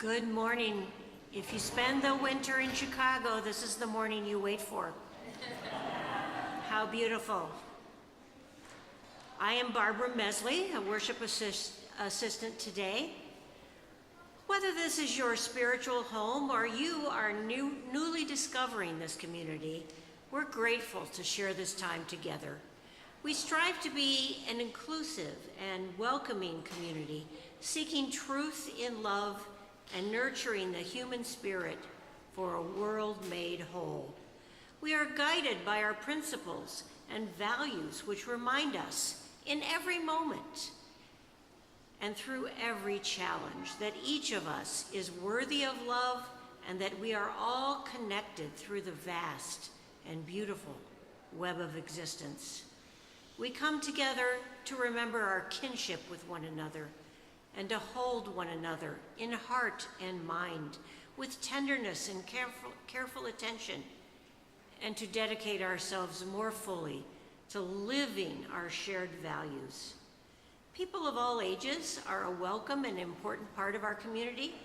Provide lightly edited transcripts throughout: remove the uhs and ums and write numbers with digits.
Good morning. If you spend the winter in Chicago, this is the morning you wait for. How beautiful. I am Barbara Mesle, a worship assistant today. Whether this is your spiritual home or you are newly discovering this community, we're grateful to share this time together. We strive to be an inclusive and welcoming community, seeking truth in love and nurturing the human spirit for a world made whole. We are guided by our principles and values which remind us in every moment and through every challenge that each of us is worthy of love and that we are all connected through the vast and beautiful web of existence. We come together to remember our kinship with one another and to hold one another in heart and mind with tenderness and careful attention, and to dedicate ourselves more fully to living our shared values. People of all ages are a welcome and important part of our community.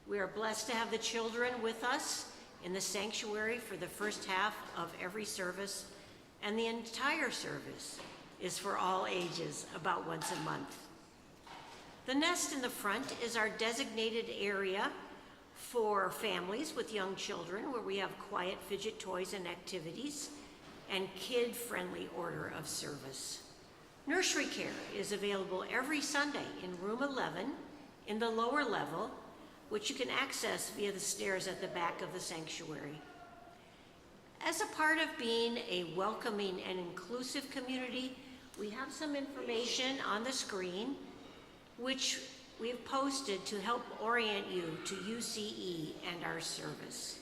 We are blessed to have the children with us in the sanctuary for the first half of every service, and the entire service is for all ages about once a month. The nest in the front is our designated area for families with young children, where we have quiet fidget toys and activities and kid-friendly order of service. Nursery care is available every Sunday in room 11 in the lower level, which you can access via the stairs at the back of the sanctuary. As a part of being a welcoming and inclusive community, we have some information on the screen which we've posted to help orient you to UCE and our service.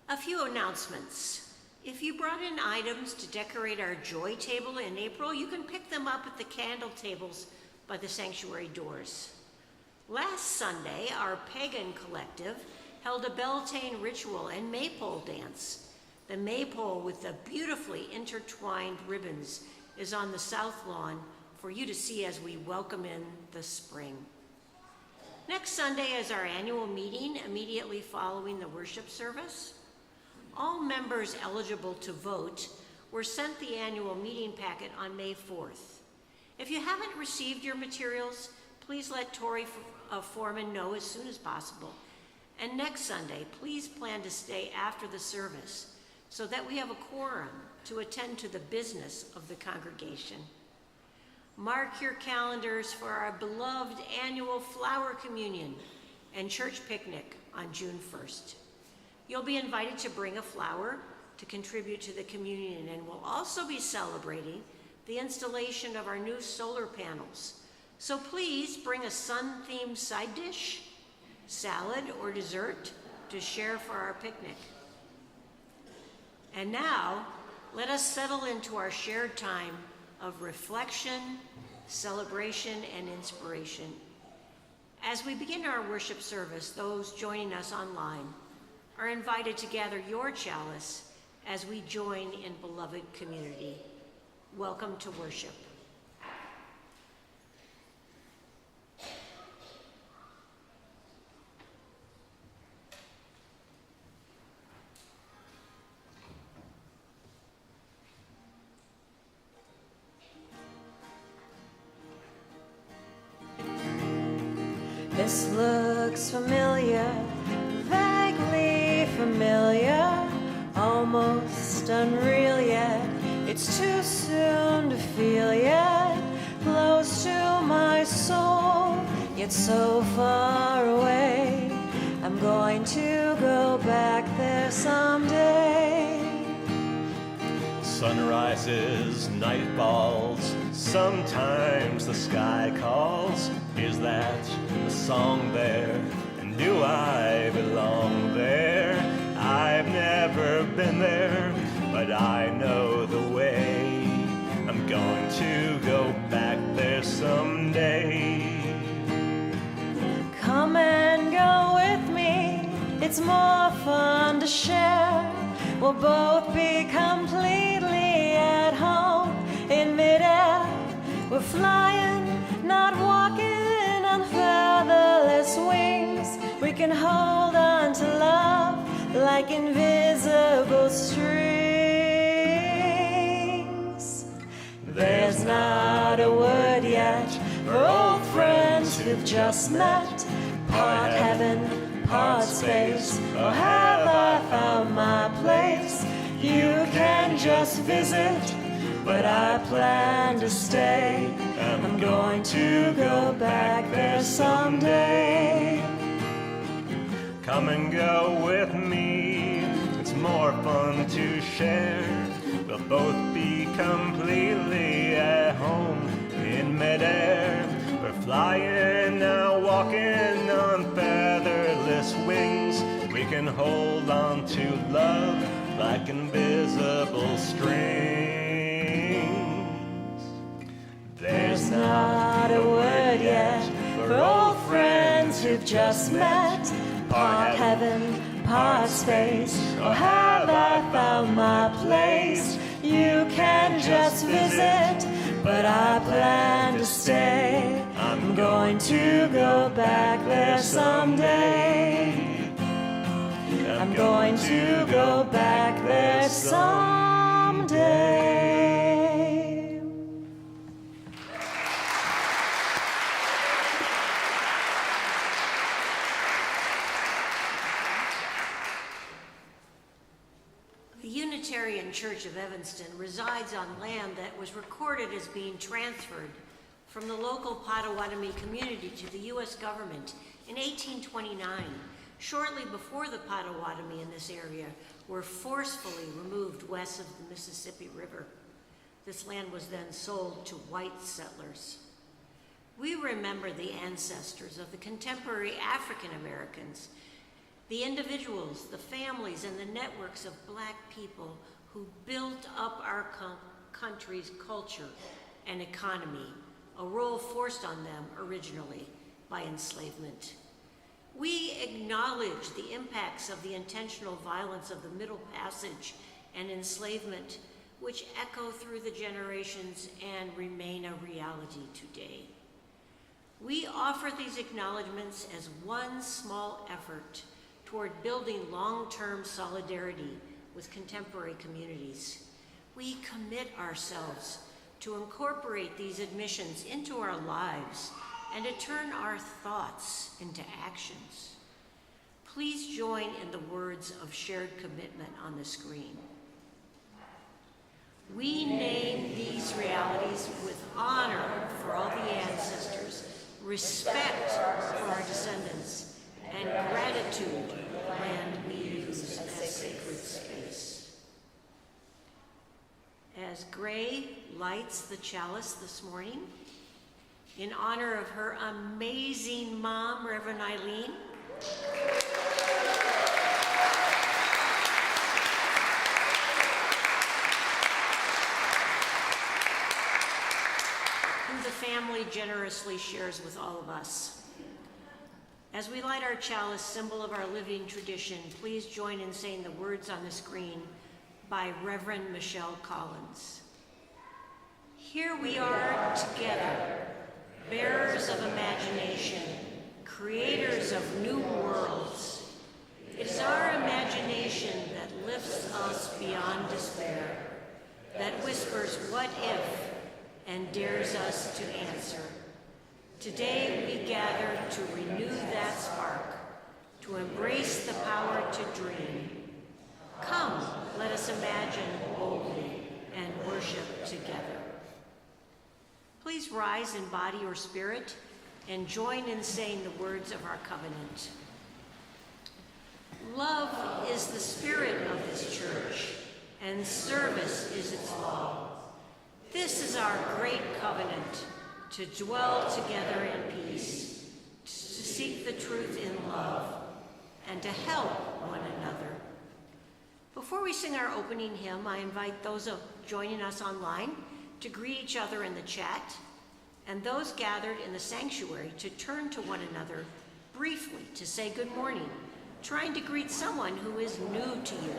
A few announcements. If you brought in items to decorate our joy table in April, you can pick them up at the candle tables by the sanctuary doors. Last Sunday, our pagan collective held a Beltane ritual and maypole dance. The maypole with the beautifully intertwined ribbons is on the south lawn for you to see as we welcome in the spring. Next Sunday is our annual meeting immediately following the worship service. All members eligible to vote were sent the annual meeting packet on May 4th. If you haven't received your materials, please let Tori Foreman know as soon as possible. And next Sunday, please plan to stay after the service so that we have a quorum to attend to the business of the congregation. Mark your calendars for our beloved annual flower communion and church picnic on June 1st. You'll be invited to bring a flower to contribute to the communion, and we'll also be celebrating the installation of our new solar panels. So please bring a sun-themed side dish, salad, or dessert to share for our picnic. And now, let us settle into our shared time of reflection, celebration, and inspiration. As we begin our worship service, those joining us online are invited to gather your chalice as we join in beloved community. Welcome to worship. This looks familiar, vaguely familiar, almost unreal yet. It's too soon to feel yet, close to my soul, yet so far away. I'm going to go back there someday. Sunrises, night falls, sometimes the sky calls. Is that a song there? And do I belong there? I've never been there, but I know the way. I'm going to go back there someday. it's more fun to share. We'll both be completely at home in midair. We're flying, not walking on featherless wings. We can hold on to love like invisible strings. There's not a word yet for old friends who've just met. Part heaven, part space, or have I found my place? You can just visit, but I plan to stay. I'm going to go back there someday. Come and go with me, it's more fun to share. We'll both be completely at home in midair. We're flying now, walking on featherless wings. We can hold on to love like invisible strings. There's not a word yet for old friends who've just met. Part heaven, part space, or have I found my place? You can just visit, but I plan to stay. I'm going to go back there someday. I'm going to go back there someday. The Unitarian Church of Evanston resides on land that was recorded as being transferred from the local Potawatomi community to the U.S. government in 1829, shortly before the Potawatomi in this area were forcefully removed west of the Mississippi River. This land was then sold to white settlers. We remember the ancestors of the contemporary African Americans, the individuals, the families, and the networks of Black people who built up our country's culture and economy, a role forced on them originally by enslavement. We acknowledge the impacts of the intentional violence of the Middle Passage and enslavement, which echo through the generations and remain a reality today. We offer these acknowledgments as one small effort toward building long-term solidarity with contemporary communities. We commit ourselves to incorporate these admissions into our lives and to turn our thoughts into actions. Please join in the words of shared commitment on the screen. We name these realities with honor for all the ancestors, respect for our descendants, and gratitude for the land we use as sacred space. As Gray lights the chalice this morning, in honor of her amazing mom, Reverend Eileen, who the family generously shares with all of us. As we light our chalice, symbol of our living tradition, please join in saying the words on the screen by Reverend Michelle Collins. Here we are together, bearers of imagination, creators of new worlds. It is our imagination that lifts us beyond despair, that whispers what if and dares us to answer. Today we gather to renew that spark, to embrace the power to dream. Come, let us imagine boldly and worship together. Please rise in body or spirit and join in saying the words of our covenant. Love is the spirit of this church, and service is its law. This is our great covenant, to dwell together in peace, to seek the truth in love, and to help one another. Before we sing our opening hymn, I invite those joining us online to greet each other in the chat, and those gathered in the sanctuary to turn to one another briefly to say good morning trying to greet someone who is new to you.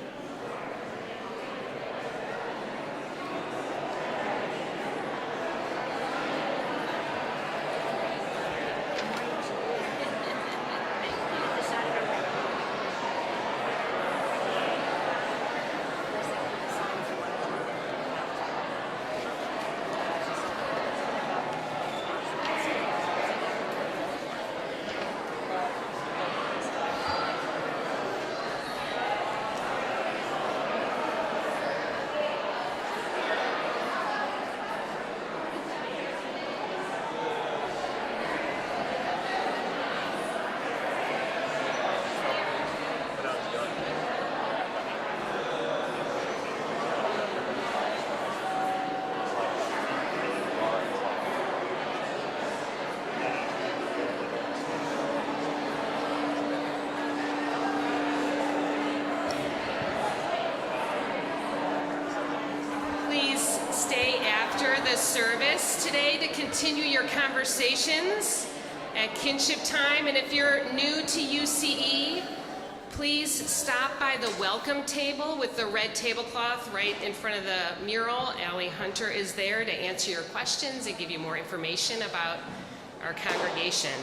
Service today to continue your conversations at kinship time. And if you're new to UCE, please stop by the welcome table with the red tablecloth right in front of the mural. Ellie Hunter is there to answer your questions and give you more information about our congregation.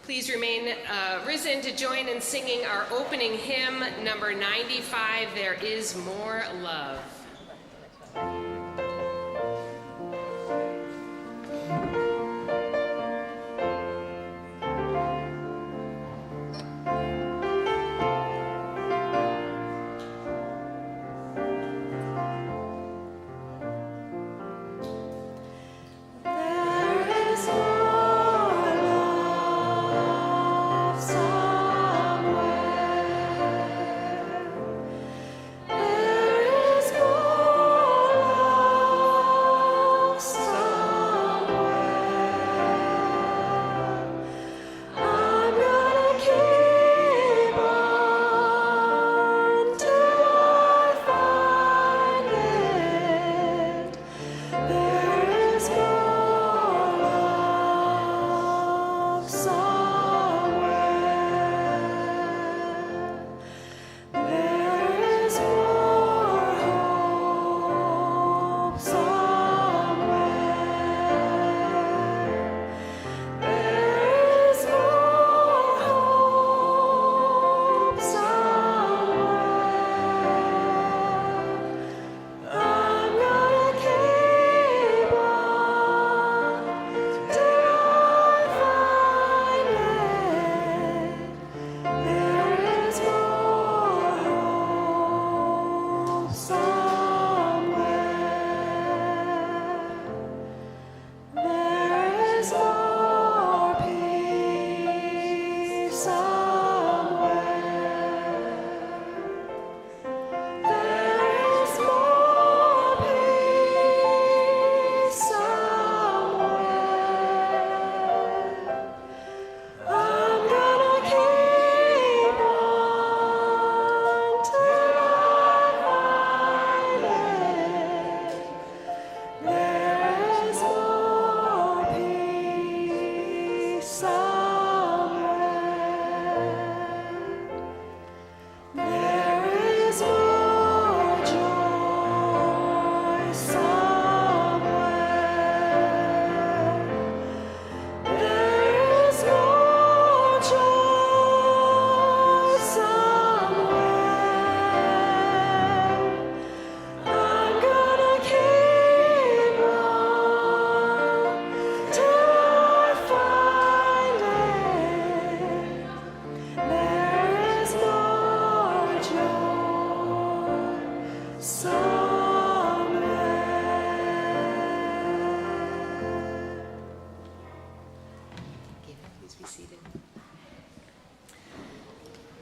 Please remain risen to join in singing our opening hymn, number 95, There Is More Love.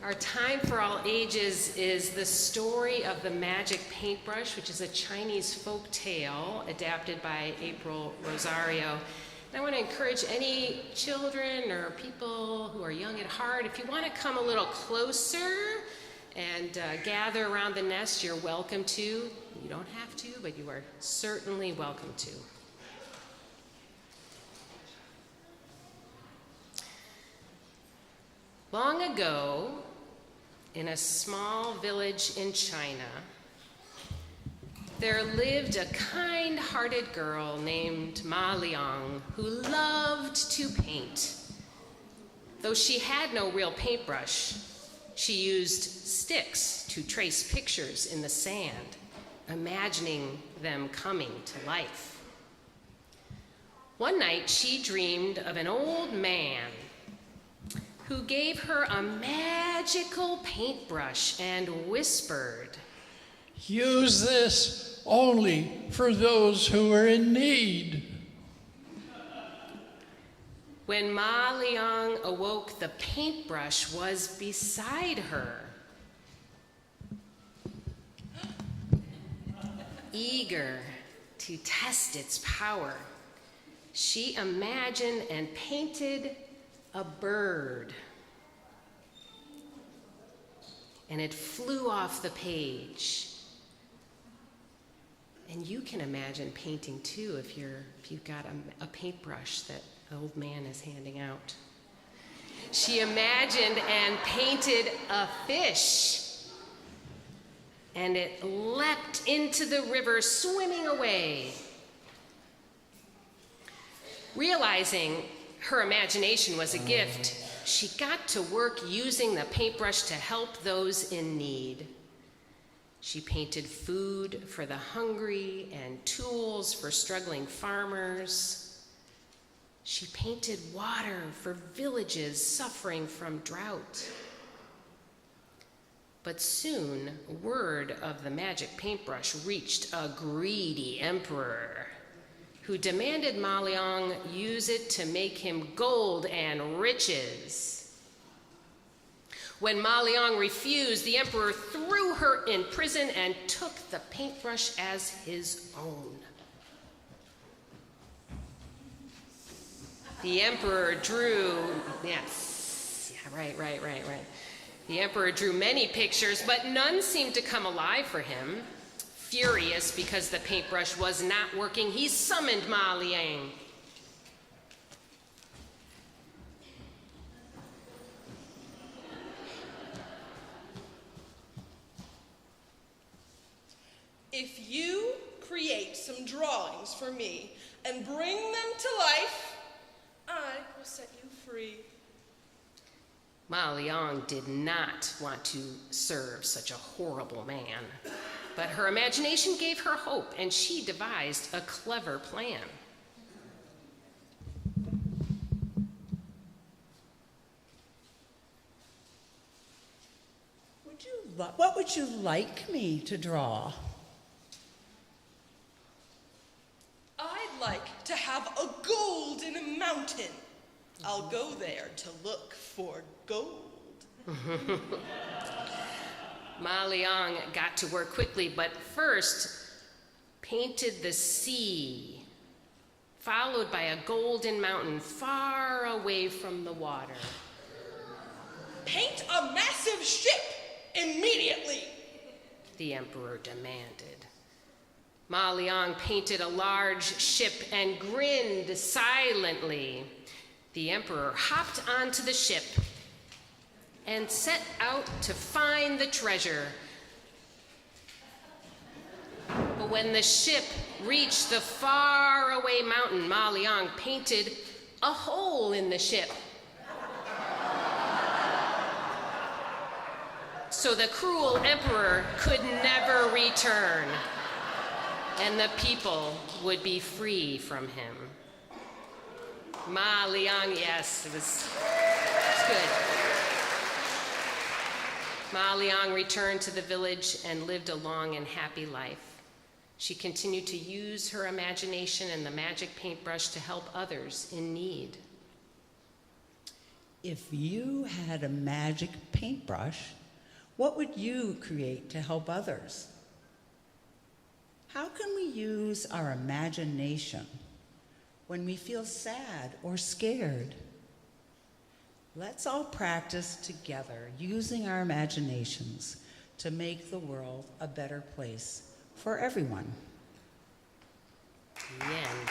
Our time for all ages is the story of the magic paintbrush, which is a Chinese folk tale adapted by April Rosario. And I want to encourage any children or people who are young at heart, if you want to come a little closer and gather around the nest, you're welcome to. You don't have to, but you are certainly welcome to. Long ago, in a small village in China, there lived a kind-hearted girl named Ma Liang who loved to paint. Though she had no real paintbrush, she used sticks to trace pictures in the sand, imagining them coming to life. One night, she dreamed of an old man who gave her a magical paintbrush and whispered, "Use this only for those who are in need." When Ma Liang awoke, the paintbrush was beside her. Eager to test its power, she imagined and painted a bird. And it flew off the page. And you can imagine painting too if you've got a paintbrush that the old man is handing out. She imagined and painted a fish. And it leapt into the river, swimming away. Realizing her imagination was a gift, she got to work using the paintbrush to help those in need. She painted food for the hungry and tools for struggling farmers. She painted water for villages suffering from drought. But soon, word of the magic paintbrush reached a greedy emperor who demanded Ma Liang use it to make him gold and riches. When Ma Liang refused, the emperor threw her in prison and took the paintbrush as his own. The emperor drew, right. The emperor drew many pictures, but none seemed to come alive for him. Furious because the paintbrush was not working, he summoned Ma Liang. If you create some drawings for me and bring them to life, I will set you free. Ma Liang did not want to serve such a horrible man, but her imagination gave her hope, and she devised a clever plan. What would you like me to draw? I'd like to have a golden mountain. I'll go there to look for gold. Ma Liang got to work quickly, but first painted the sea, followed by a golden mountain far away from the water. Paint a massive ship immediately, the emperor demanded. Ma Liang painted a large ship and grinned silently. The emperor hopped onto the ship and set out to find the treasure. But when the ship reached the faraway mountain, Ma Liang painted a hole in the ship. So the cruel emperor could never return, and the people would be free from him. Ma Liang, yes, it was good. Ma Liang returned to the village and lived a long and happy life. She continued to use her imagination and the magic paintbrush to help others in need. If you had a magic paintbrush, what would you create to help others? How can we use our imagination when we feel sad or scared? Let's all practice together using our imaginations to make the world a better place for everyone. The end.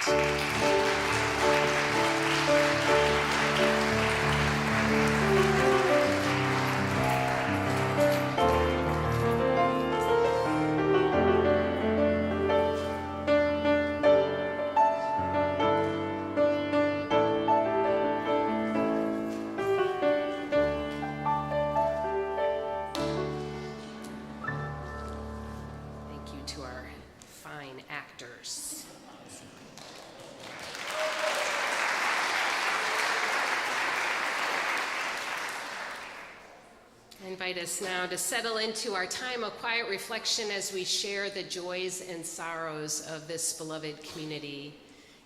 fine actors. I invite us now to settle into our time of quiet reflection as we share the joys and sorrows of this beloved community.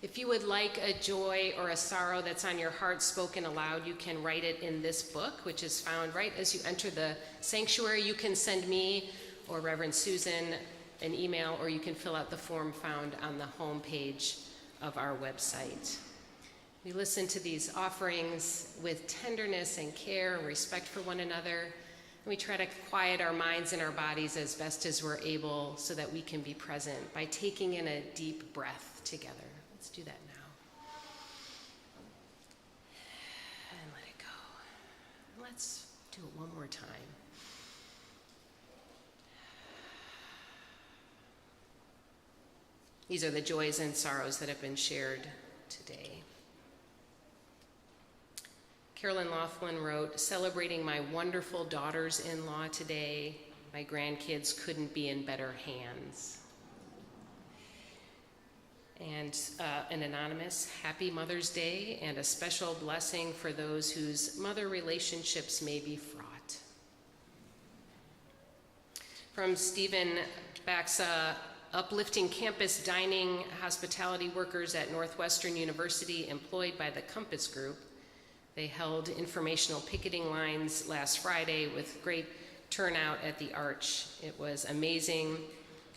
If you would like a joy or a sorrow that's on your heart spoken aloud, you can write it in this book, which is found right as you enter the sanctuary. You can send me or Reverend Susan an email, or you can fill out the form found on the home page of our website. We listen to these offerings with tenderness and care and respect for one another. And we try to quiet our minds and our bodies as best as we're able so that we can be present by taking in a deep breath together. Let's do that now. And let it go. Let's do it one more time. These are the joys and sorrows that have been shared today. Carolyn Laughlin wrote, "Celebrating my wonderful daughters-in-law today. My grandkids couldn't be in better hands." And an anonymous, "Happy Mother's Day and a special blessing for those whose mother relationships may be fraught." From Stephen Baxa, "Uplifting campus dining hospitality workers at Northwestern University employed by the Compass Group. They held informational picketing lines last Friday with great turnout at the Arch. It was amazing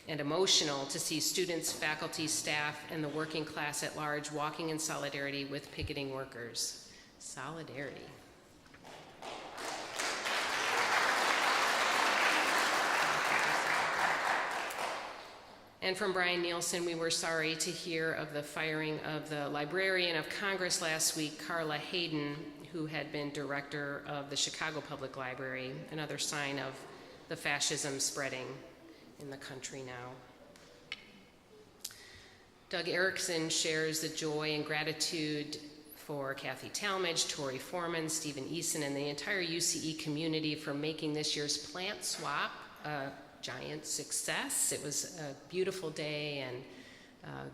and emotional to see students, faculty, staff, and the working class at large walking in solidarity with picketing workers." Solidarity. And from Brian Nielsen, "We were sorry to hear of the firing of the Librarian of Congress last week, Carla Hayden, who had been director of the Chicago Public Library, another sign of the fascism spreading in the country now." Doug Erickson shares the joy and gratitude for Kathy Talmadge, Tori Foreman, Stephen Eason, and the entire UCE community for making this year's plant swap a giant success. It was a beautiful day and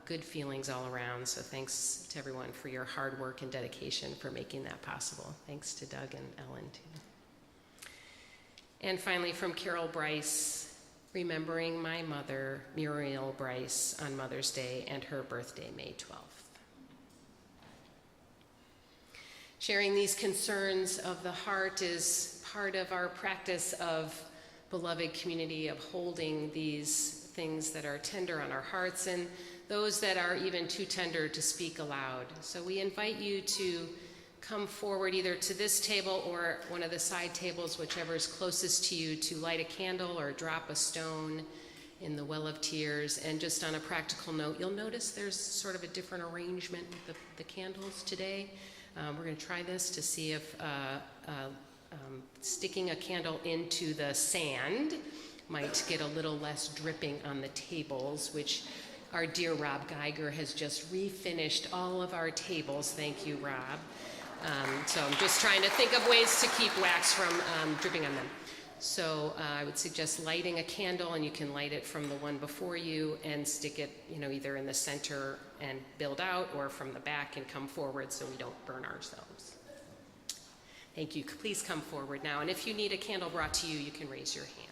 good feelings all around. So thanks to everyone for your hard work and dedication for making that possible. Thanks to Doug and Ellen too. And finally from Carol Bryce, "Remembering my mother, Muriel Bryce, on Mother's Day and her birthday, May 12th. Sharing these concerns of the heart is part of our practice of beloved community, of holding these things that are tender on our hearts and those that are even too tender to speak aloud. So we invite you to come forward either to this table or one of the side tables, whichever is closest to you, to light a candle or drop a stone in the well of tears. And just on a practical note, you'll notice there's sort of a different arrangement with the candles today. We're going to try this to see if sticking a candle into the sand might get a little less dripping on the tables, which our dear Rob Geiger has just refinished all of our tables. Thank you, Rob. So I'm just trying to think of ways to keep wax from dripping on them. So I would suggest lighting a candle, and you can light it from the one before you and stick it, either in the center and build out, or from the back and come forward so we don't burn ourselves. Thank you. Please come forward now. And if you need a candle brought to you, you can raise your hand.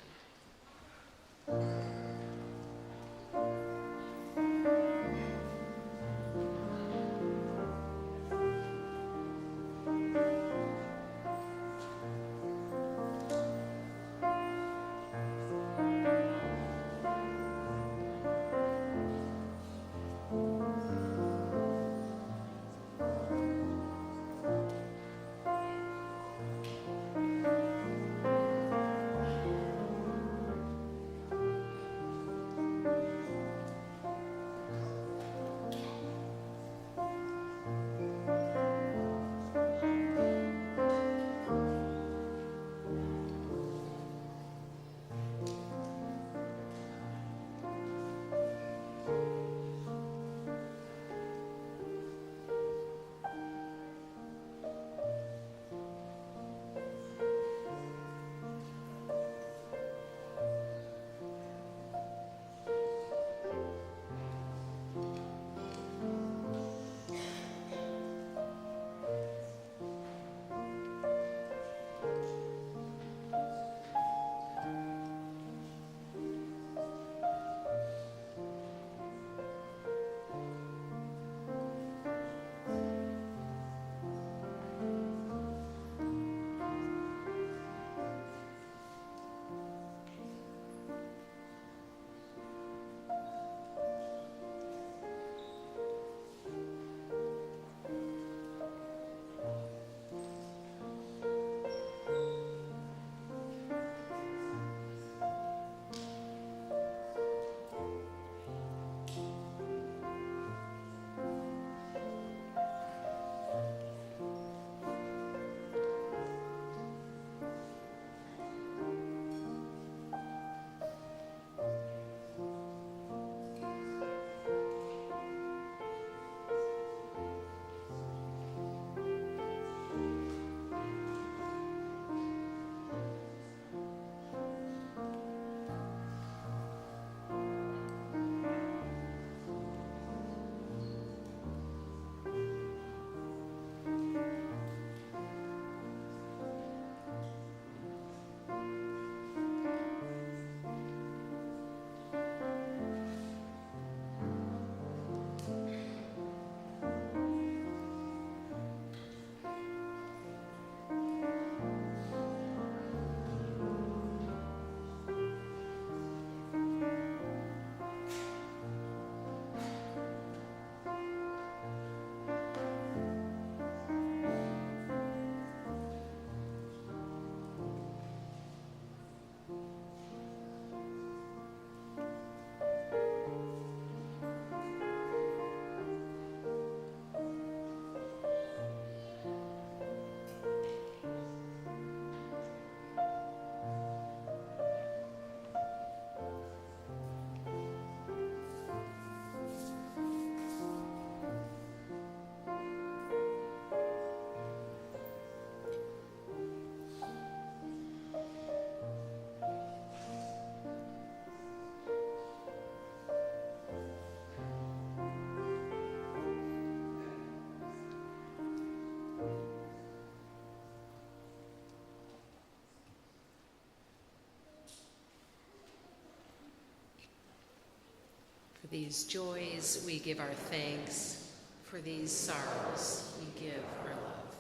For these joys, we give our thanks. For these sorrows, we give our love.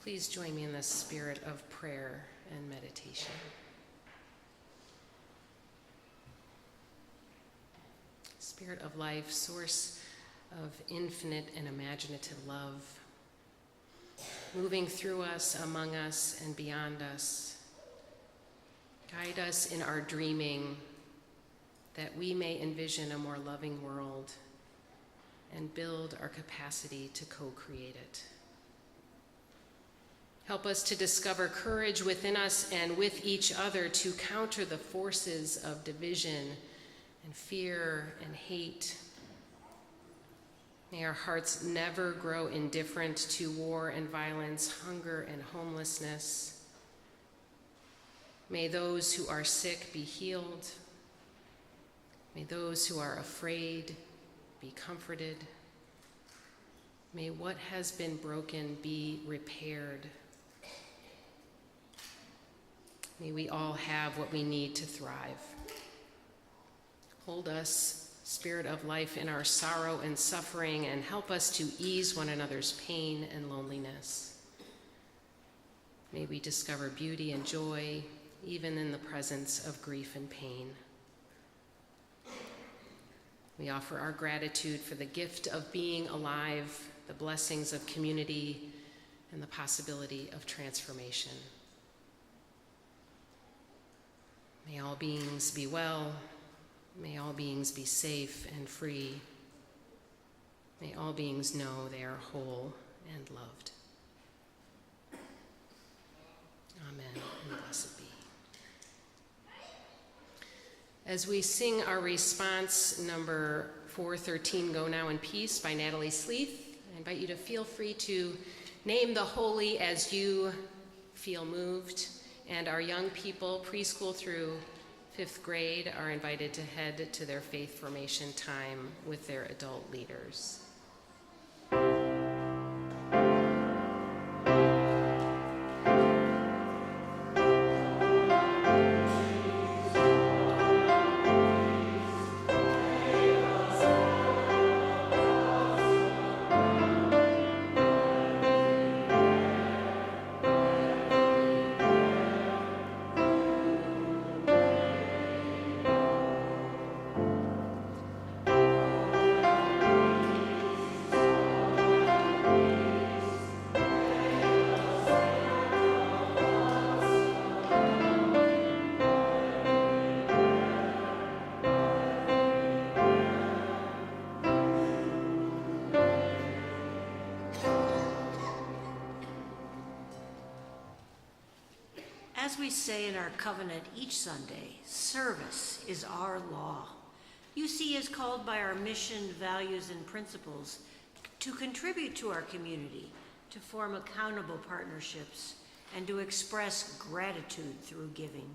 Please join me in the spirit of prayer and meditation. Spirit of life, source of infinite and imaginative love, moving through us, among us, and beyond us. Guide us in our dreaming, that we may envision a more loving world and build our capacity to co-create it. Help us to discover courage within us and with each other to counter the forces of division and fear and hate. May our hearts never grow indifferent to war and violence, hunger and homelessness. May those who are sick be healed. May those who are afraid be comforted. May what has been broken be repaired. May we all have what we need to thrive. Hold us, Spirit of life, in our sorrow and suffering, and help us to ease one another's pain and loneliness. May we discover beauty and joy, even in the presence of grief and pain. We offer our gratitude for the gift of being alive, the blessings of community, and the possibility of transformation. May all beings be well. May all beings be safe and free. May all beings know they are whole and loved. Amen, and blessed be. As we sing our response, number 413, Go Now in Peace by Natalie Sleeth, I invite you to feel free to name the holy as you feel moved, and our young people, preschool through 5th grade, are invited to head to their faith formation time with their adult leaders. As we say in our covenant each Sunday, service is our law. UC is called by our mission, values, and principles to contribute to our community, to form accountable partnerships, and to express gratitude through giving.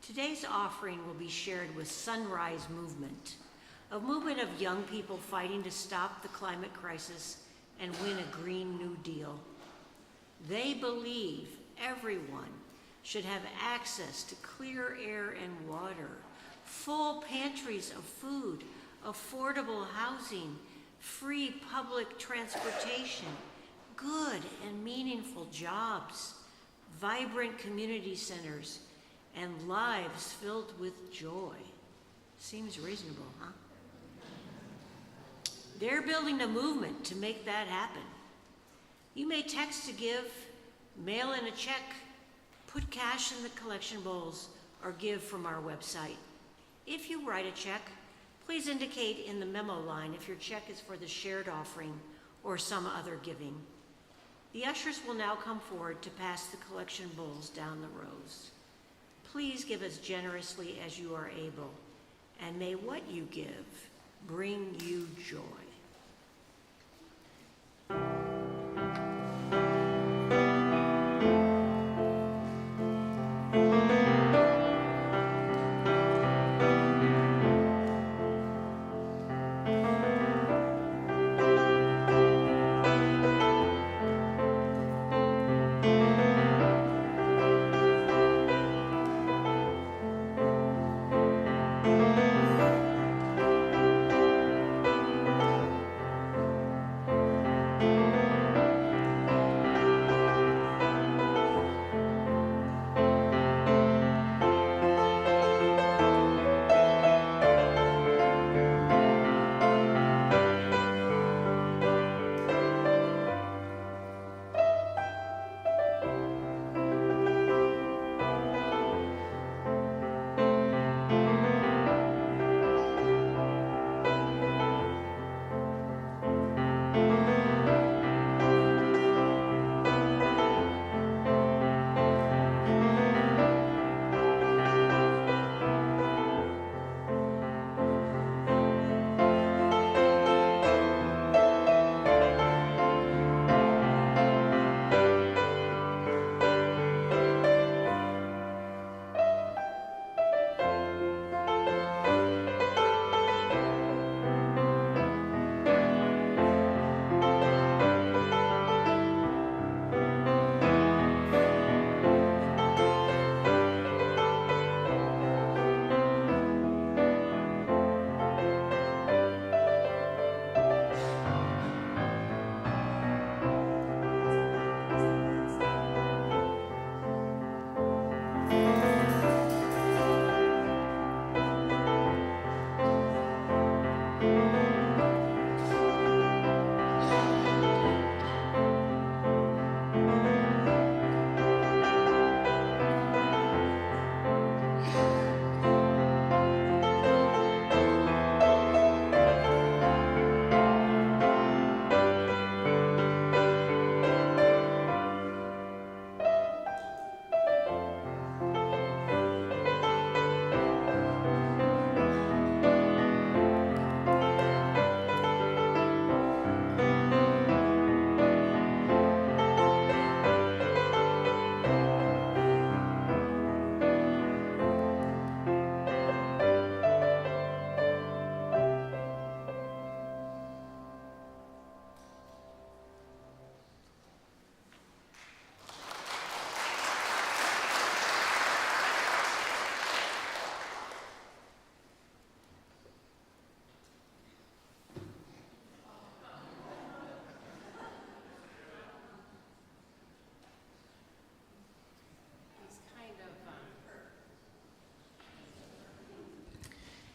Today's offering will be shared with Sunrise Movement, a movement of young people fighting to stop the climate crisis and win a Green New Deal. They believe everyone should have access to clear air and water, full pantries of food, affordable housing, free public transportation, good and meaningful jobs, vibrant community centers, and lives filled with joy. Seems reasonable, huh? They're building a movement to make that happen. You may text to give, mail in a check, put cash in the collection bowls, or give from our website. If you write a check, please indicate in the memo line if your check is for the shared offering or some other giving. The ushers will now come forward to pass the collection bowls down the rows. Please give as generously as you are able, and may what you give bring you joy.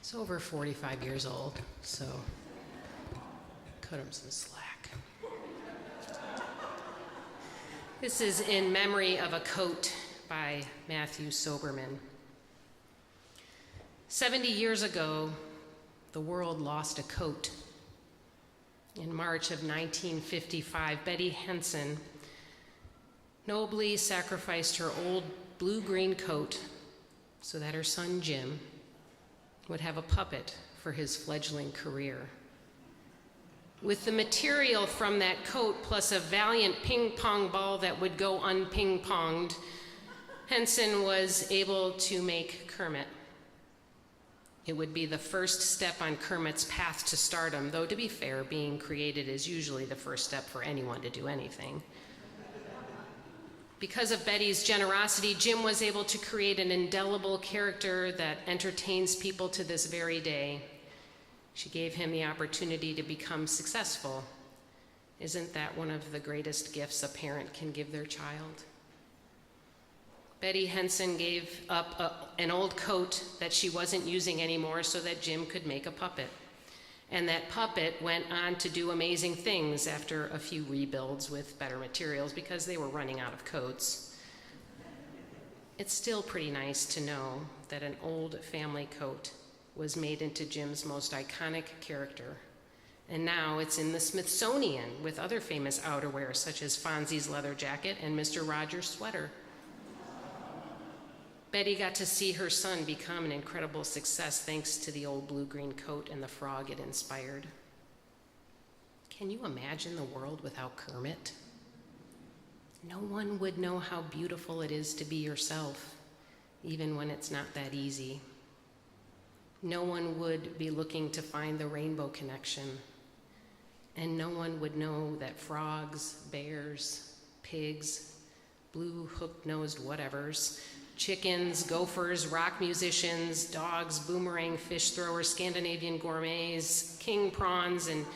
He's over 45 years old, so cut him some slack. This is in memory of a coat by Matthew Soberman. 70 years ago, the world lost a coat. In March of 1955, Betty Henson nobly sacrificed her old blue-green coat so that her son Jim would have a puppet for his fledgling career. With the material from that coat plus a valiant ping-pong ball that would go unping-ponged, Henson was able to make Kermit. It would be the first step on Kermit's path to stardom, though to be fair, being created is usually the first step for anyone to do anything. Because of Betty's generosity, Jim was able to create an indelible character that entertains people to this very day. She gave him the opportunity to become successful. Isn't that one of the greatest gifts a parent can give their child? Betty Henson gave up an old coat that she wasn't using anymore so that Jim could make a puppet. And that puppet went on to do amazing things after a few rebuilds with better materials because they were running out of coats. It's still pretty nice to know that an old family coat was made into Jim's most iconic character. And now it's in the Smithsonian with other famous outerwear such as Fonzie's leather jacket and Mr. Rogers' sweater. Betty got to see her son become an incredible success thanks to the old blue-green coat and the frog it inspired. Can you imagine the world without Kermit? No one would know how beautiful it is to be yourself, even when it's not that easy. No one would be looking to find the rainbow connection, and no one would know that frogs, bears, pigs, blue hook-nosed whatevers, chickens, gophers, rock musicians, dogs, boomerang fish throwers, Scandinavian gourmets, king prawns, and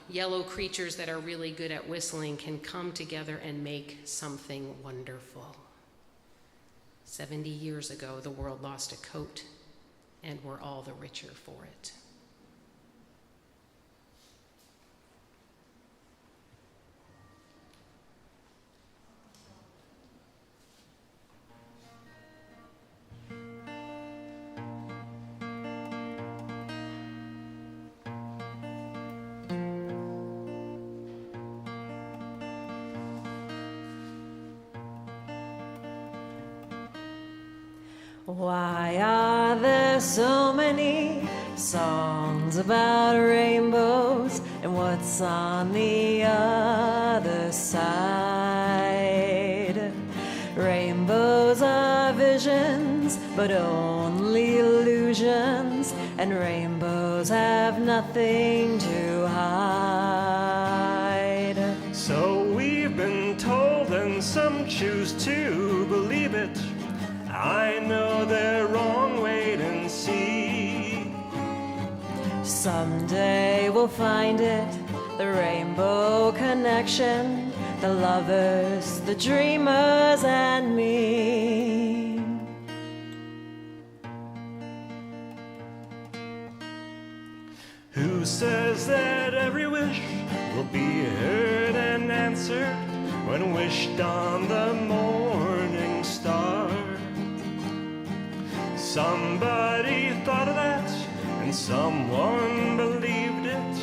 yellow creatures that are really good at whistling can come together and make something wonderful. 70 years ago, the world lost a coat, and we're all the richer for it. Why are there so many songs about rainbows, and what's on the other side? Rainbows are visions, but only illusions, and rainbows have nothing to hide. So we've been told, and some choose to believe it. I know they're wrong, wait and see. Someday we'll find it, the rainbow connection, the lovers, the dreamers, and me. Who says that every wish will be heard and answered when wished on the morning star? Somebody thought of that, and someone believed it.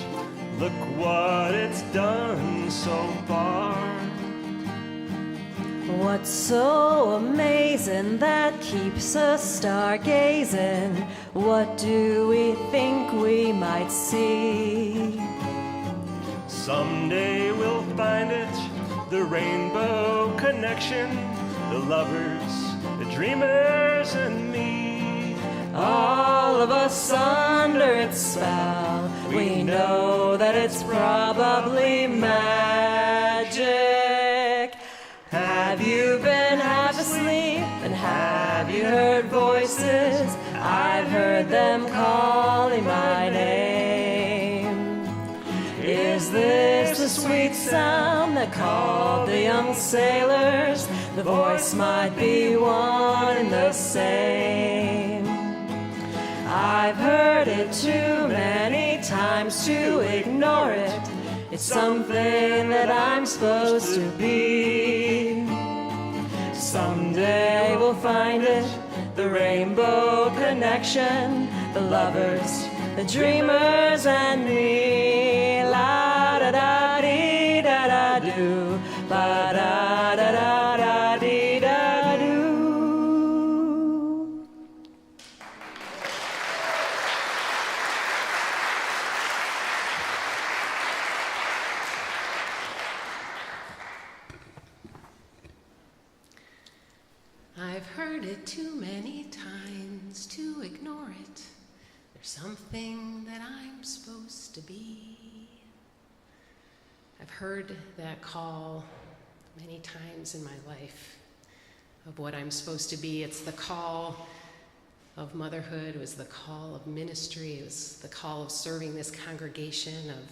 Look what it's done so far. What's so amazing that keeps us stargazing? What do we think we might see? Someday we'll find it, the rainbow connection, the lovers, the dreamers, and me. All of us under its spell, we know that it's probably magic. Have you been half asleep, and have you heard voices? I've heard them calling my name. Is this the sweet sound that called the young sailors? The voice might be one and the same. I've heard it too many times to ignore it. It's something that I'm supposed to be. Someday we'll find it, the rainbow connection, the lovers, the dreamers, and me. La da da dee da da do, ba da da da da dee da do. I've heard it too many times to ignore it. There's something that I'm supposed to be. I've heard that call many times in my life of what I'm supposed to be. It's the call of motherhood. It was the call of ministry. It was the call of serving this congregation, of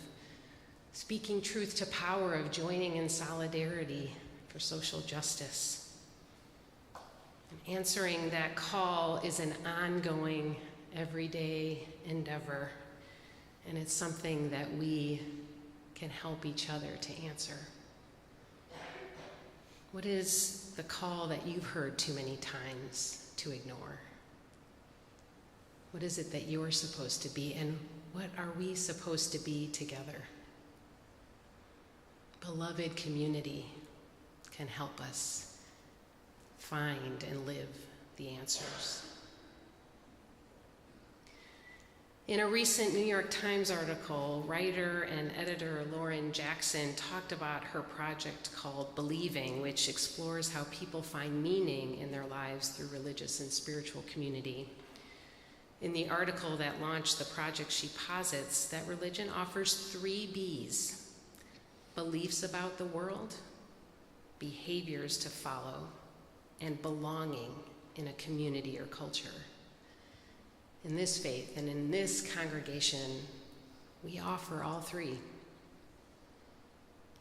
speaking truth to power, of joining in solidarity for social justice. Answering that call is an ongoing, everyday endeavor, and it's something that we can help each other to answer. What is the call that you've heard too many times to ignore? What is it that you're supposed to be, and what are we supposed to be together? Beloved community can help us find and live the answers. In a recent New York Times article, writer and editor Lauren Jackson talked about her project called Believing, which explores how people find meaning in their lives through religious and spiritual community. In the article that launched the project, she posits that religion offers 3 B's: beliefs about the world, behaviors to follow, and belonging in a community or culture. In this faith and in this congregation, we offer all 3.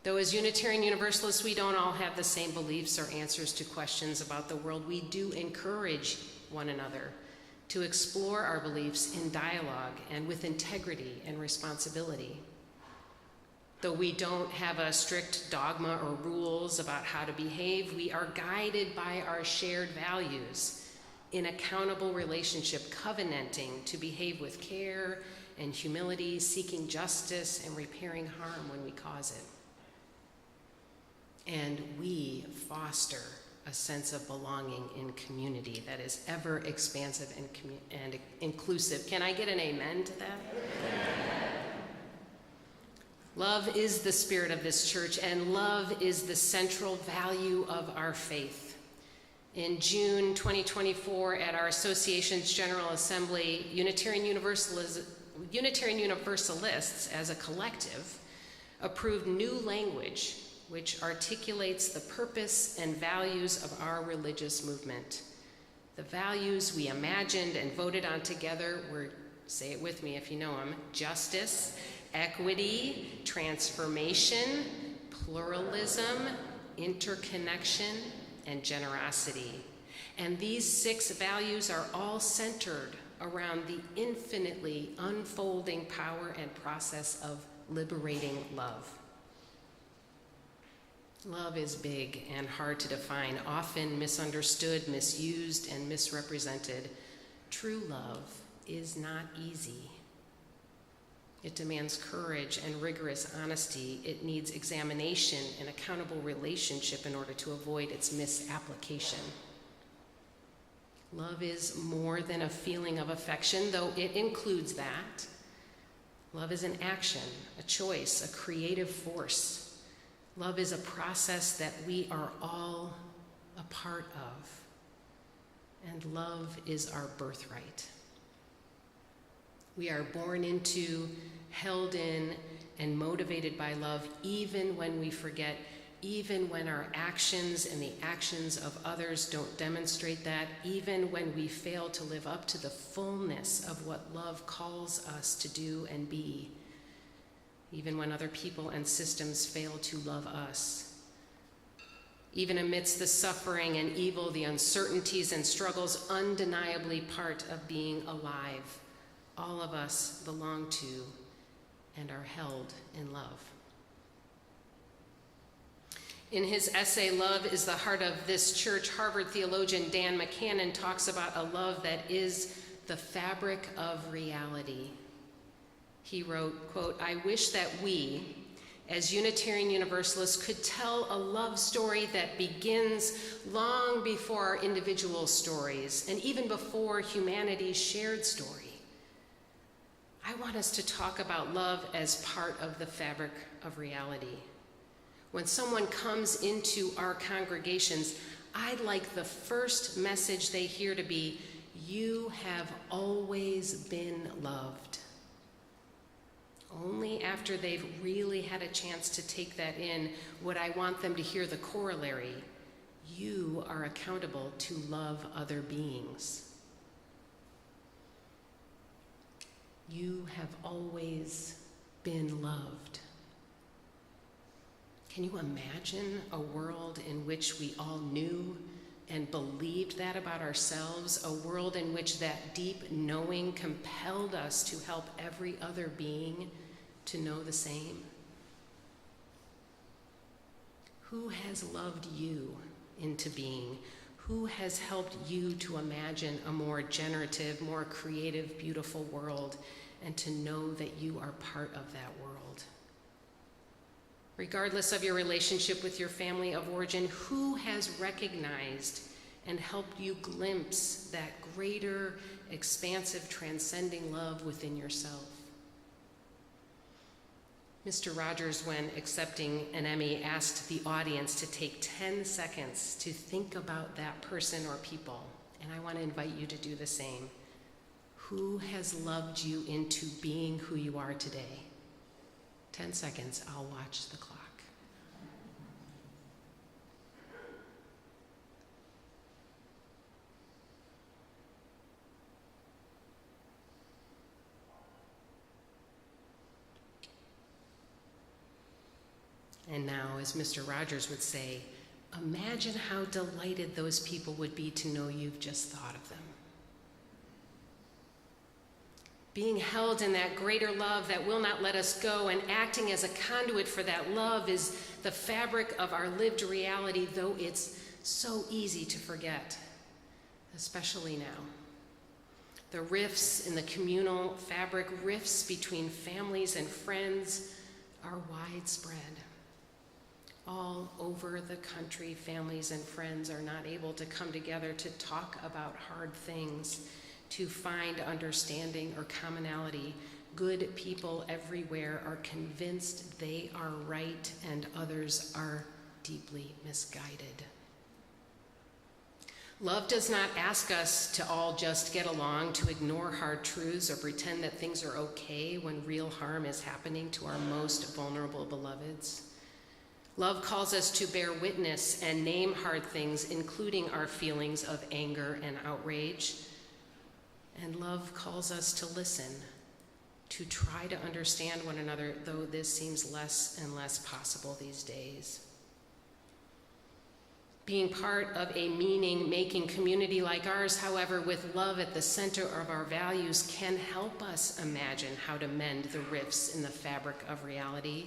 Though as Unitarian Universalists, we don't all have the same beliefs or answers to questions about the world, we do encourage one another to explore our beliefs in dialogue and with integrity and responsibility. Though we don't have a strict dogma or rules about how to behave, we are guided by our shared values in accountable relationship, covenanting to behave with care and humility, seeking justice and repairing harm when we cause it. And we foster a sense of belonging in community that is ever expansive and inclusive. Can I get an amen to that? Love is the spirit of this church, and love is the central value of our faith. In June 2024, at our association's General Assembly, Unitarian Universalists as a collective approved new language which articulates the purpose and values of our religious movement. The values we imagined and voted on together were, say it with me if you know them, justice, equity, transformation, pluralism, interconnection, and generosity. And these 6 values are all centered around the infinitely unfolding power and process of liberating love. Love is big and hard to define, often misunderstood, misused, and misrepresented. True love is not easy. It demands courage and rigorous honesty. It needs examination and accountable relationship in order to avoid its misapplication. Love is more than a feeling of affection, though it includes that. Love is an action, a choice, a creative force. Love is a process that we are all a part of, and love is our birthright. We are born into, held in, and motivated by love even when we forget, even when our actions and the actions of others don't demonstrate that, even when we fail to live up to the fullness of what love calls us to do and be. Even when other people and systems fail to love us. Even amidst the suffering and evil, the uncertainties and struggles undeniably part of being alive, all of us belong to and are held in love. In his essay, Love is the Heart of This Church, Harvard theologian Dan McCannon talks about a love that is the fabric of reality. He wrote, quote, "I wish that we, as Unitarian Universalists, could tell a love story that begins long before our individual stories and even before humanity's shared story. I want us to talk about love as part of the fabric of reality. When someone comes into our congregations, I'd like the first message they hear to be, 'You have always been loved.' Only after they've really had a chance to take that in would I want them to hear the corollary, 'You are accountable to love other beings.' You have always been loved." Can you imagine a world in which we all knew and believed that about ourselves, a world in which that deep knowing compelled us to help every other being to know the same? Who has loved you into being? Who has helped you to imagine a more generative, more creative, beautiful world, and to know that you are part of that world? Regardless of your relationship with your family of origin, who has recognized and helped you glimpse that greater, expansive, transcending love within yourself? Mr. Rogers, when accepting an Emmy, asked the audience to take 10 seconds to think about that person or people, and I want to invite you to do the same. Who has loved you into being who you are today? 10 seconds, I'll watch the clock. And now, as Mr. Rogers would say, imagine how delighted those people would be to know you've just thought of them. Being held in that greater love that will not let us go and acting as a conduit for that love is the fabric of our lived reality, though it's so easy to forget, especially now. The rifts in the communal fabric, rifts between families and friends, are widespread. All over the country, families and friends are not able to come together to talk about hard things, to find understanding or commonality. Good people everywhere are convinced they are right and others are deeply misguided. Love does not ask us to all just get along, to ignore hard truths or pretend that things are okay when real harm is happening to our most vulnerable beloveds. Love calls us to bear witness and name hard things, including our feelings of anger and outrage. And love calls us to listen, to try to understand one another, though this seems less and less possible these days. Being part of a meaning-making community like ours, however, with love at the center of our values, can help us imagine how to mend the rifts in the fabric of reality,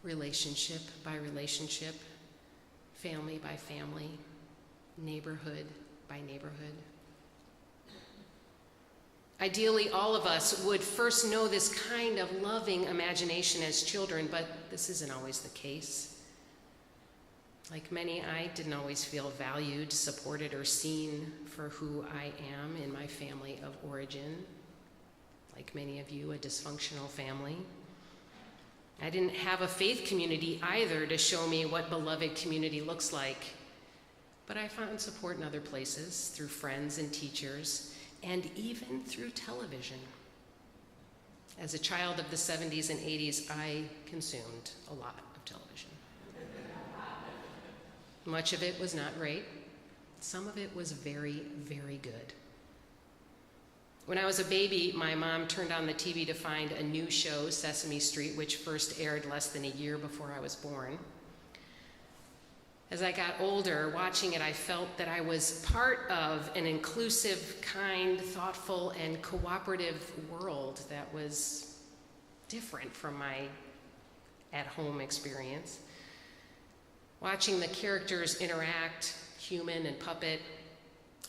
relationship by relationship, family by family, neighborhood by neighborhood. Ideally, all of us would first know this kind of loving imagination as children, but this isn't always the case. Like many, I didn't always feel valued, supported, or seen for who I am in my family of origin. Like many of you, a dysfunctional family. I didn't have a faith community either to show me what beloved community looks like. But I found support in other places, through friends and teachers, and even through television. As a child of the 70s and 80s, I consumed a lot of television. Much of it was not great. Some of it was very, very good. When I was a baby, my mom turned on the TV to find a new show, Sesame Street, which first aired less than a year before I was born. As I got older, watching it, I felt that I was part of an inclusive, kind, thoughtful, and cooperative world that was different from my at-home experience. Watching the characters interact, human and puppet,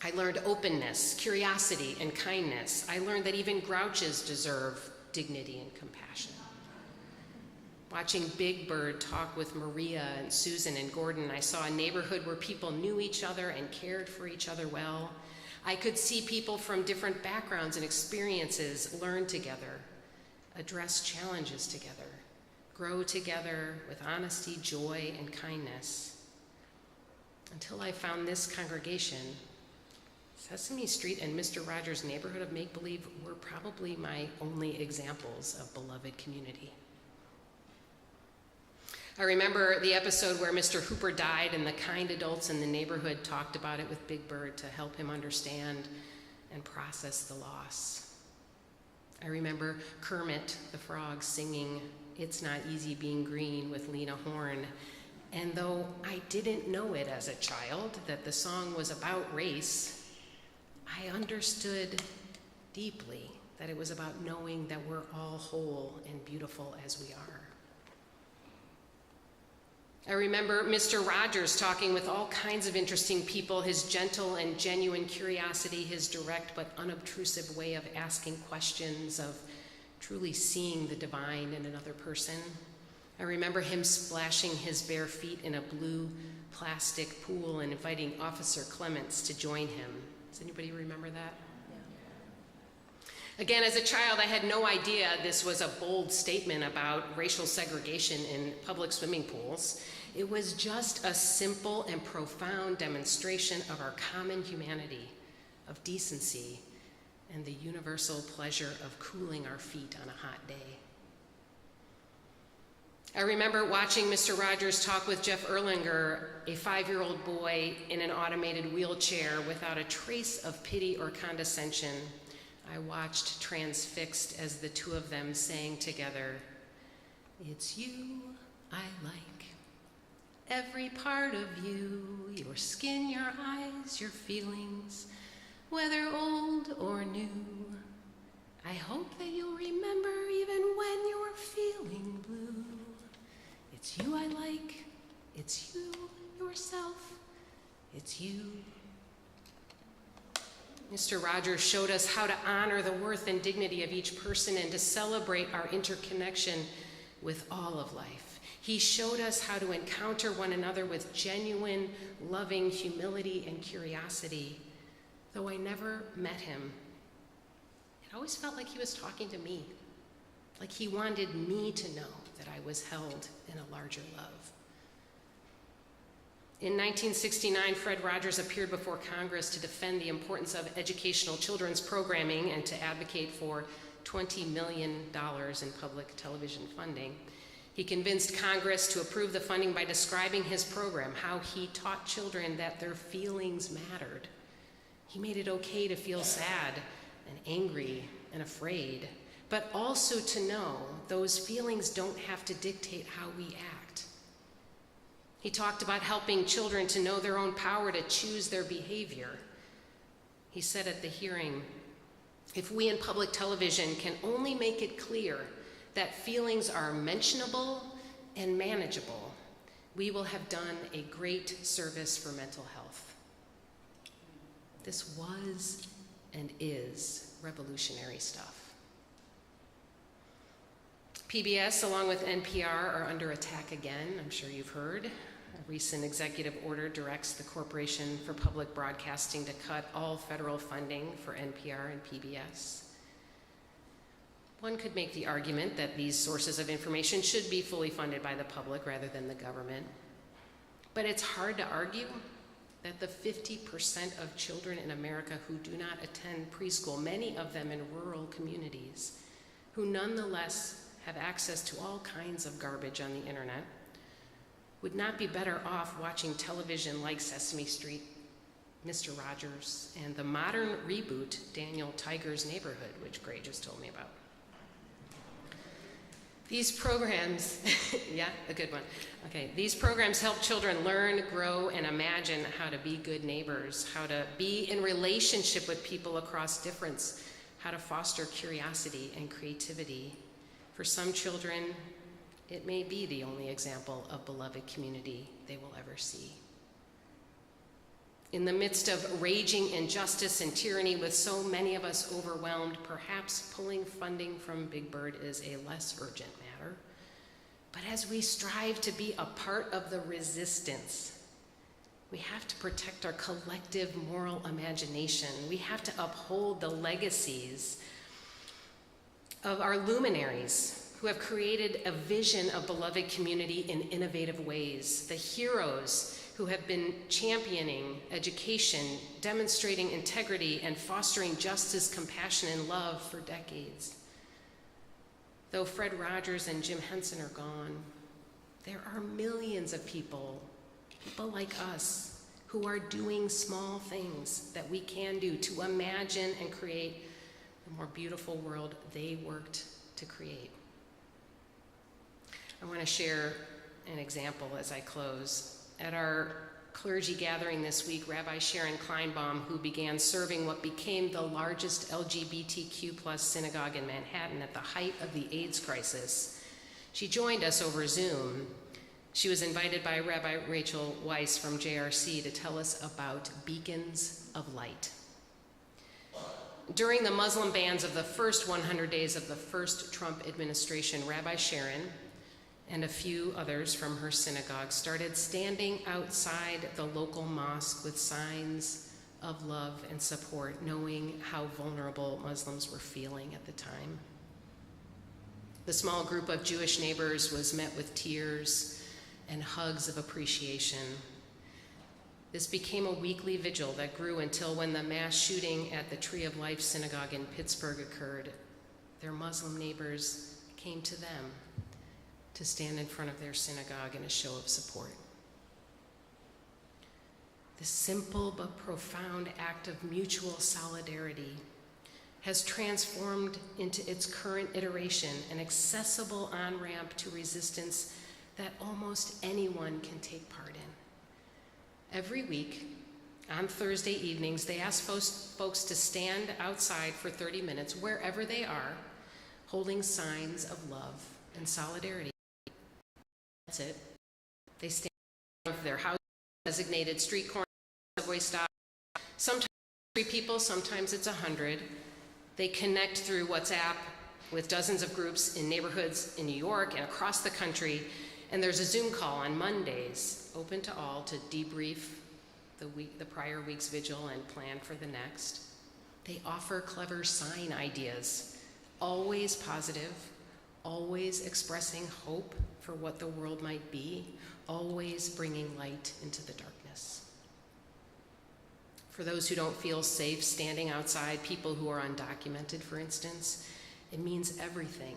I learned openness, curiosity, and kindness. I learned that even grouches deserve dignity and compassion. Watching Big Bird talk with Maria and Susan and Gordon, I saw a neighborhood where people knew each other and cared for each other well. I could see people from different backgrounds and experiences learn together, address challenges together, grow together with honesty, joy, and kindness. Until I found this congregation, Sesame Street and Mr. Rogers' Neighborhood of Make-Believe were probably my only examples of beloved community. I remember the episode where Mr. Hooper died and the kind adults in the neighborhood talked about it with Big Bird to help him understand and process the loss. I remember Kermit the Frog singing "It's Not Easy Being Green" with Lena Horne. And though I didn't know it as a child, that the song was about race, I understood deeply that it was about knowing that we're all whole and beautiful as we are. I remember Mr. Rogers talking with all kinds of interesting people, his gentle and genuine curiosity, his direct but unobtrusive way of asking questions, of truly seeing the divine in another person. I remember him splashing his bare feet in a blue plastic pool and inviting Officer Clements to join him. Does anybody remember that? Again, as a child, I had no idea this was a bold statement about racial segregation in public swimming pools. It was just a simple and profound demonstration of our common humanity, of decency, and the universal pleasure of cooling our feet on a hot day. I remember watching Mr. Rogers talk with Jeff Erlinger, a 5-year-old boy in an automated wheelchair without a trace of pity or condescension. I watched transfixed as the two of them sang together, "It's you I like, every part of you, your skin, your eyes, your feelings, whether old or new. I hope that you'll remember even when you're feeling blue. It's you I like, it's you, yourself, it's you." Mr. Rogers showed us how to honor the worth and dignity of each person and to celebrate our interconnection with all of life. He showed us how to encounter one another with genuine, loving humility and curiosity. Though I never met him, it always felt like he was talking to me, like he wanted me to know that I was held in a larger love. In 1969, Fred Rogers appeared before Congress to defend the importance of educational children's programming and to advocate for $20 million in public television funding. He convinced Congress to approve the funding by describing his program, how he taught children that their feelings mattered. He made it okay to feel sad and angry and afraid, but also to know those feelings don't have to dictate how we act. He talked about helping children to know their own power to choose their behavior. He said at the hearing, if we in public television can only make it clear that feelings are mentionable and manageable, we will have done a great service for mental health. This was and is revolutionary stuff. PBS, along with NPR, are under attack again. I'm sure you've heard. A recent executive order directs the Corporation for Public Broadcasting to cut all federal funding for NPR and PBS. One could make the argument that these sources of information should be fully funded by the public rather than the government. But it's hard to argue that the 50% of children in America who do not attend preschool, many of them in rural communities, who nonetheless have access to all kinds of garbage on the internet, would not be better off watching television like Sesame Street, Mr. Rogers, and the modern reboot, Daniel Tiger's Neighborhood, which Gray just told me about. These programs, yeah, a good one. Okay, these programs help children learn, grow, and imagine how to be good neighbors, how to be in relationship with people across difference, how to foster curiosity and creativity. For some children, it may be the only example of beloved community they will ever see. In the midst of raging injustice and tyranny, with so many of us overwhelmed, perhaps pulling funding from Big Bird is a less urgent matter. But as we strive to be a part of the resistance, we have to protect our collective moral imagination. We have to uphold the legacies of our luminaries who have created a vision of beloved community in innovative ways, the heroes who have been championing education, demonstrating integrity, and fostering justice, compassion, and love for decades. Though Fred Rogers and Jim Henson are gone, there are millions of people like us, who are doing small things that we can do to imagine and create the more beautiful world they worked to create. I want to share an example as I close. At our clergy gathering this week, Rabbi Sharon Kleinbaum, who began serving what became the largest LGBTQ+ synagogue in Manhattan at the height of the AIDS crisis, she joined us over Zoom. She was invited by Rabbi Rachel Weiss from JRC to tell us about beacons of light. During the Muslim bans of the first 100 days of the first Trump administration, Rabbi Sharon and a few others from her synagogue started standing outside the local mosque with signs of love and support, knowing how vulnerable Muslims were feeling at the time. The small group of Jewish neighbors was met with tears and hugs of appreciation. This became a weekly vigil that grew until when the mass shooting at the Tree of Life Synagogue in Pittsburgh occurred, their Muslim neighbors came to them to stand in front of their synagogue in a show of support. This simple but profound act of mutual solidarity has transformed into its current iteration an accessible on-ramp to resistance that almost anyone can take part in. Every week, on Thursday evenings, they ask folks to stand outside for 30 minutes, wherever they are, holding signs of love and solidarity. That's it. They stand in front of their house, designated street corner, subway stop. Sometimes 3 people, sometimes it's 100. They connect through WhatsApp with dozens of groups in neighborhoods in New York and across the country. And there's a Zoom call on Mondays, open to all, to debrief the prior week's vigil and plan for the next. They offer clever sign ideas, always positive, always expressing hope for what the world might be, always bringing light into the darkness. For those who don't feel safe standing outside, people who are undocumented, for instance, it means everything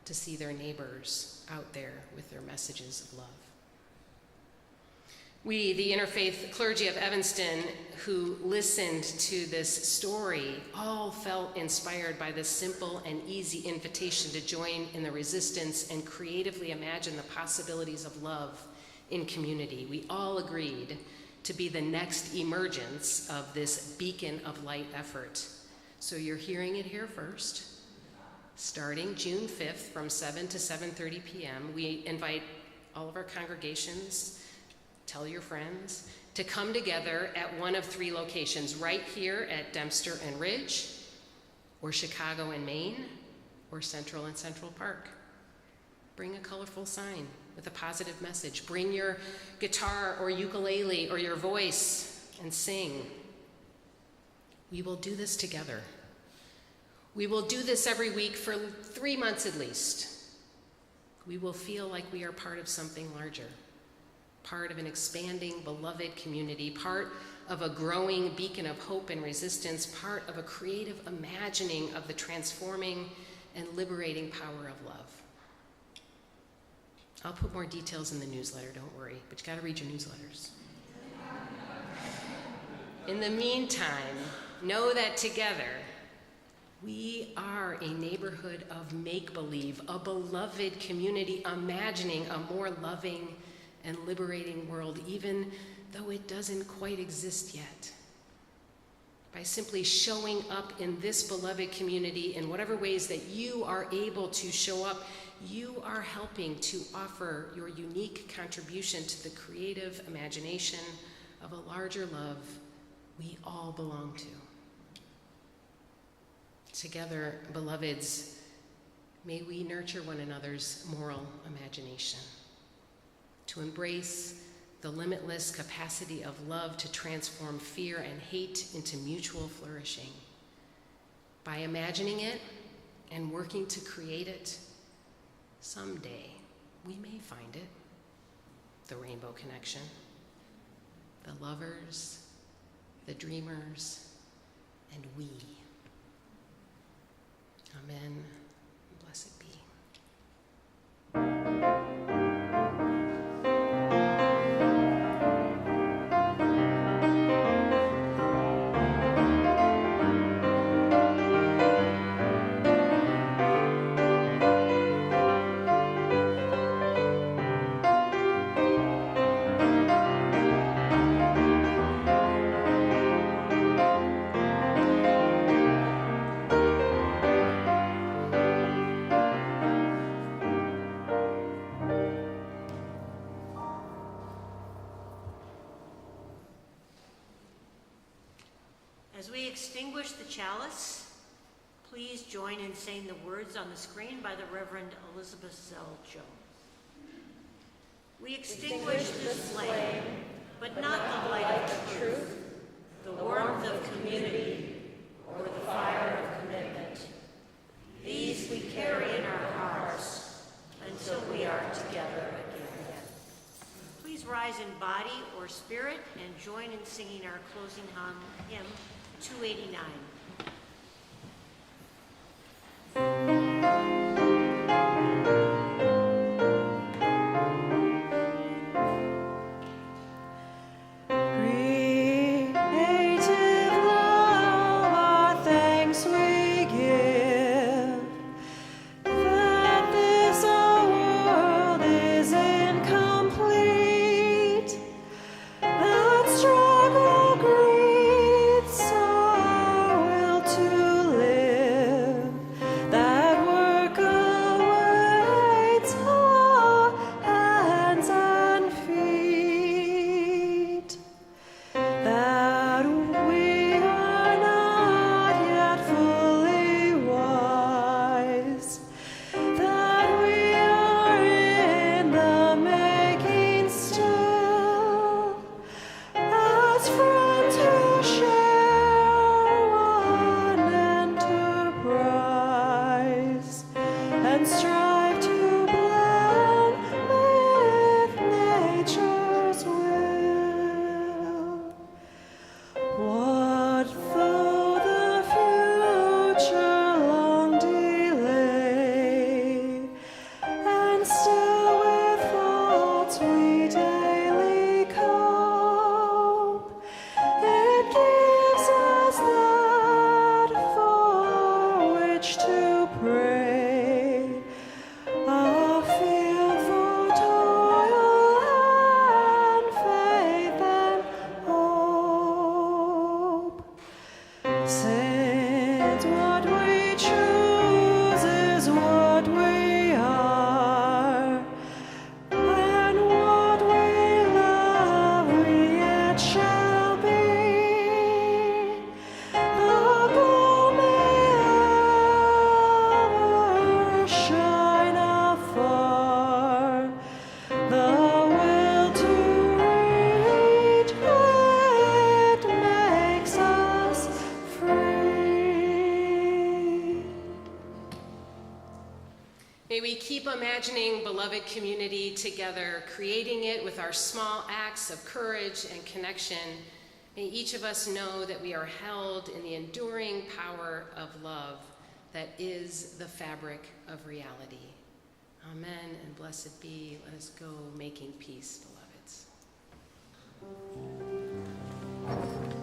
to see their neighbors out there with their messages of love. We, the interfaith clergy of Evanston, who listened to this story, all felt inspired by this simple and easy invitation to join in the resistance and creatively imagine the possibilities of love in community. We all agreed to be the next emergence of this beacon of light effort. So you're hearing it here first. Starting June 5th from 7 to 7:30 p.m., we invite all of our congregations, tell your friends, to come together at one of 3 locations, right here at Dempster and Ridge, or Chicago and Maine, or Central and Central Park. Bring a colorful sign with a positive message. Bring your guitar or ukulele or your voice and sing. We will do this together. We will do this every week for 3 months at least. We will feel like we are part of something larger, part of an expanding, beloved community, part of a growing beacon of hope and resistance, part of a creative imagining of the transforming and liberating power of love. I'll put more details in the newsletter, don't worry, but you gotta read your newsletters. In the meantime, know that together, we are a neighborhood of make-believe, a beloved community imagining a more loving and liberating world, even though it doesn't quite exist yet. By simply showing up in this beloved community in whatever ways that you are able to show up, you are helping to offer your unique contribution to the creative imagination of a larger love we all belong to. Together, beloveds, may we nurture one another's moral imagination to embrace the limitless capacity of love to transform fear and hate into mutual flourishing. By imagining it and working to create it, someday we may find it, the rainbow connection, the lovers, the dreamers, and we. Amen. Blessed be. As we extinguish the chalice, please join in saying the words on the screen by the Reverend Elizabeth Zeljo. We extinguish this flame, but not the light of the truth, the warmth of community, or the fire of commitment. These we carry in our hearts until we are together again. Please rise in body or spirit and join in singing our closing hymn 289. Struggle, greed, sorrow, imagining beloved community together, creating it with our small acts of courage and connection, may each of us know that we are held in the enduring power of love that is the fabric of reality. Amen and blessed be. Let us go making peace, beloveds.